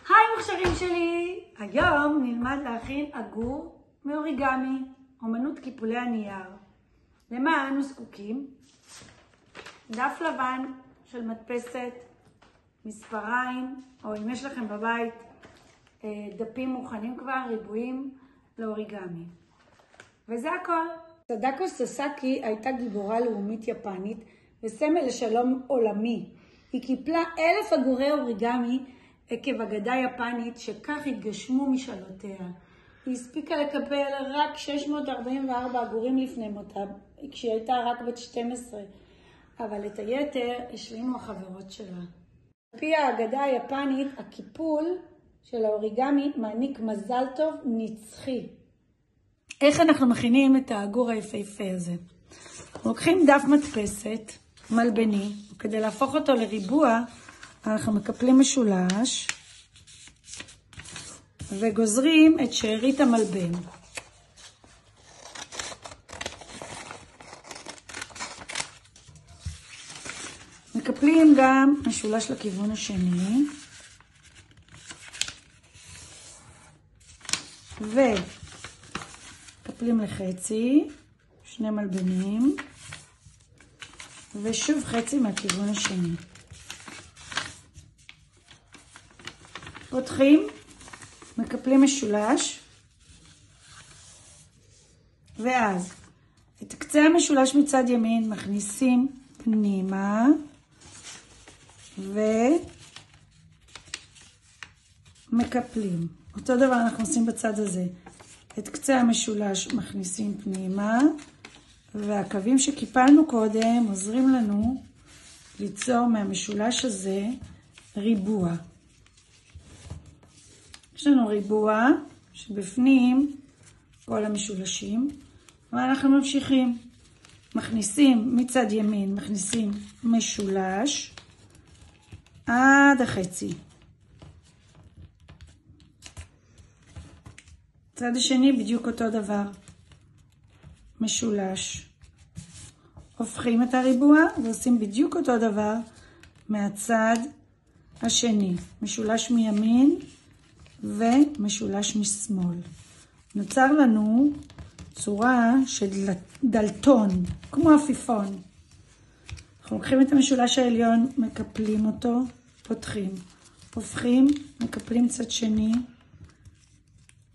היי מוכשרים שלי! היום נלמד להכין עגור מאוריגמי, אומנות קיפולי הנייר. למה אנו זקוקים? דף לבן של מדפסת, מספריים, או אם יש לכם בבית דפים מוכנים כבר, ריבועים לאוריגמי. וזה הכל. סדאקו סאסאקי הייתה גיבורה לאומית יפנית וסמל לשלום עולמי. היא קיפלה 1,000 עגורי אוריגמי עקב אגדה יפנית שכך התגשמו משאלותיה. היא הספיקה לקפל רק 644 עגורים לפני מותה, כשהיא הייתה רק בת 12, אבל את היתר השלימו החברות שלה. על פי האגדה היפנית, הקיפול של האוריגמי מעניק מזל טוב נצחי. איך אנחנו מכינים את העגור היפהפה הזה? לוקחים דף מדפסת מלבני, וכדי להפוך אותו לריבוע, אנחנו מקפלים משולש וגוזרים את שארית המלבן. מקפלים גם משולש לכיוון השני ומקפלים לחצי, שני מלבנים ושוב חצי מהכיוון השני. פותחים, מקפלים משולש, ואז את קצה המשולש מצד ימין מכניסים פנימה, ומקפלים. אותו דבר אנחנו עושים בצד הזה. את קצה המשולש מכניסים פנימה, והקווים שקיפלנו קודם עוזרים לנו ליצור מהמשולש הזה ריבוע. יש לנו ריבוע שבפנים כל המשולשים, ואנחנו ממשיכים. מכניסים מצד ימין, מכניסים משולש עד החצי. צד השני בדיוק אותו דבר. משולש. הופכים את הריבוע ועושים בדיוק אותו דבר מהצד השני. משולש מימין ומשולש משמאל. נוצר לנו צורה של דלתון, כמו עפיפון. אנחנו לוקחים את המשולש העליון, מקפלים אותו, פותחים. הופכים, מקפלים צד שני,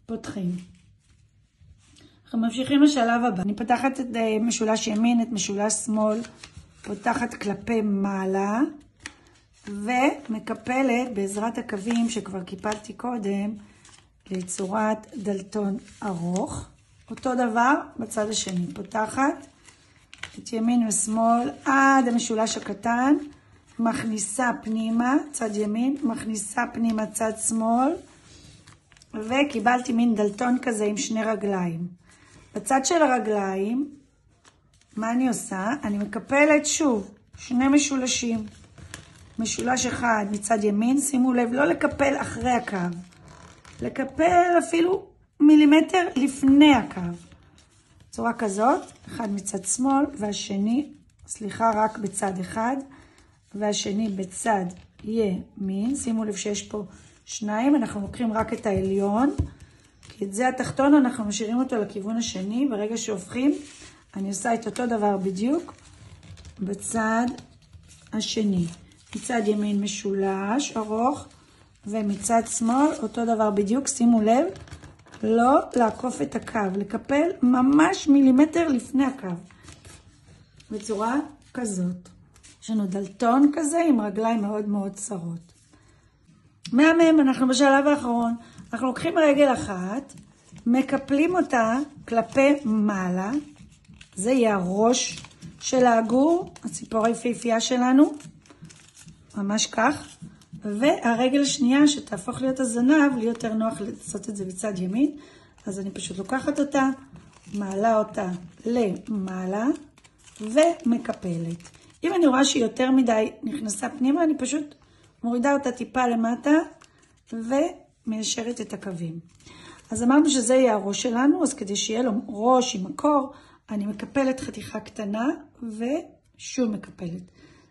פותחים. אנחנו ממשיכים לשלב הבא. אני פותחת את משולש ימין, את משולש שמאל, פותחת כלפי מעלה, ומקפלת בעזרת הקווים שכבר קיפלתי קודם לצורת דלתון ארוך. אותו דבר בצד השני. פותחת את ימין ושמאל עד המשולש הקטן, מכניסה פנימה צד ימין, מכניסה פנימה צד שמאל, וקיבלתי מין דלתון כזה עם שני רגליים. בצד של הרגליים, מה אני עושה? אני מקפלת שוב שני משולשים. משולש אחד מצד ימין, שימו לב, לא לקפל אחרי הקו. לקפל אפילו מילימטר לפני הקו. צורה כזאת, אחד מצד שמאל והשני, רק בצד אחד, והשני בצד ימין. שימו לב שיש פה שניים, אנחנו לוקחים רק את העליון, כי את זה התחתון אנחנו משאירים אותו לכיוון השני. ברגע שהופכים, אני עושה את אותו דבר בדיוק בצד השני. מצד ימין משולש ארוך, ומצד שמאל אותו דבר בדיוק. שימו לב, לא לעקוף את הקו, לקפל ממש מילימטר לפני הקו. בצורה כזאת. יש לנו דלתון כזה עם רגליים מאוד מאוד צרות. מהמם, אנחנו בשלב האחרון. אנחנו לוקחים רגל אחת, מקפלים אותה כלפי מעלה. זה יהיה הראש של העגור, הציפור היפהפייה שלנו. ממש כך. והרגל השנייה שתהפוך להיות הזנב, לי יותר נוח לעשות את זה בצד ימין. אז אני פשוט לוקחת אותה, מעלה אותה למעלה ומקפלת. אם אני רואה שהיא יותר מדי נכנסה פנימה, אני פשוט מורידה אותה טיפה למטה ומיישרת את הקווים. אז אמרנו שזה יהיה הראש שלנו, אז כדי שיהיה לו ראש עם מקור, אני מקפלת חתיכה קטנה ושוב מקפלת.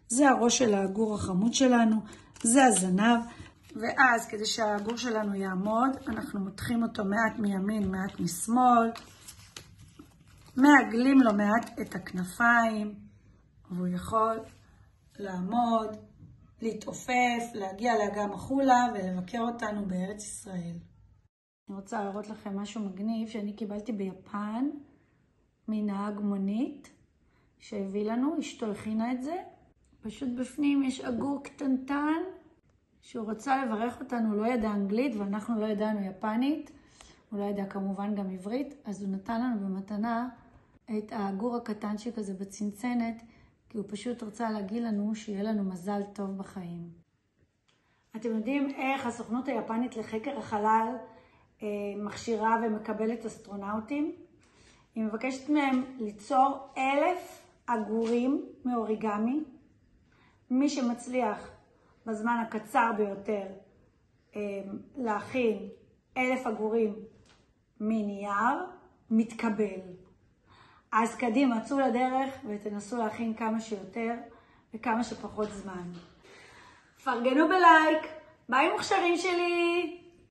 זה הראש של העגור החמוד שלנו, זה הזנב. ואז כדי שהעגור שלנו יעמוד, אנחנו מותחים אותו מעט מימין, מעט משמאל, מעגלים לו מעט את הכנפיים, והוא יכול לעמוד, להתעופף, להגיע לאגם החולה ולבקר אותנו בארץ ישראל. אני רוצה להראות לכם משהו מגניב שאני קיבלתי ביפן מנהג מונית שהביא לנו, אשתו הכינה את זה. פשוט בפנים יש עגור קטנטן שהוא רצה לברך אותנו, הוא לא ידע אנגלית ואנחנו לא ידענו יפנית, הוא לא ידע כמובן גם עברית, אז הוא נתן לנו במתנה את העגור הקטנצ'יק הזה בצנצנת, כי הוא פשוט רצה להגיד לנו שיהיה לנו מזל טוב בחיים. אתם יודעים איך הסוכנות היפנית לחקר החלל מכשירה ומקבלת אסטרונאוטים? היא מבקשת מהם ליצור 1,000 עגורים מאוריגמי. מי שמצליח בזמן הקצר ביותר להכין 1,000 עגורים מנייר, מתקבל. אז קדימה, צאו לדרך ותנסו להכין כמה שיותר וכמה שפחות זמן. פרגנו בלייק, ביי מוכשרים שלי!